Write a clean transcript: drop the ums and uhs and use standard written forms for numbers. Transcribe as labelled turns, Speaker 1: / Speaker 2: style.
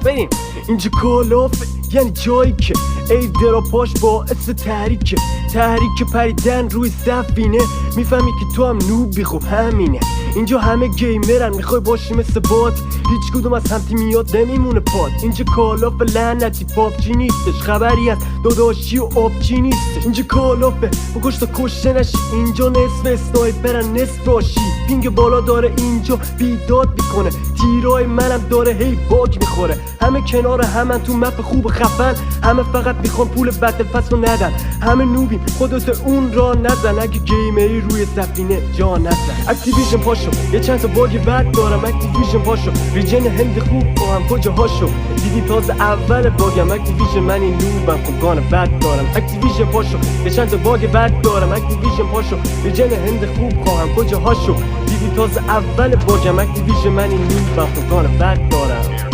Speaker 1: بریم. اینجا کالافه یعنی جایی که ای دراپاش باعث تحریک پریدن روی سفینه. میفهمی که تو هم نوبی، خب همینه. اینجا همه گیمرن، میخوای باشی مثل بات، هیچ کدوم از هم تیمیات نمیمونه پات. اینجا کالافه لعنتی پابجی نیستش، خبری از داداشی و آبجی نیستش. اینجا کالافه بکش تا کشته نشی، اینجا نصف اسنایپرن نصف راشی. پینگ بالا داره اینجا بیداد میکنه، تیرای منم داره هی باگ میخوره. همه کنار همن تو مپ خوب خفن، همه فقط میخوان پول بتل پس رو ندن. همه نوبیم خودت اون را نزن، اگه گیمری روی سفینه جا نزن. اکتیویژن پاشو یه چند تا باگ بد دارم، اکتیویژن پاشو ریجن هند خوب با هم کجاهاشو دیدی تازه اول باگم. اکتیویژن من این نوبم خب گان بد دارم. اکتیویژن پاشو یه چند تا باگ بد دارم، اکتیویژن پاشو ریجن هند خوب خواهم کجاهاشو دیدی تازه اول باگم. اکتیویژن من این نوبم خب گان بد دارم.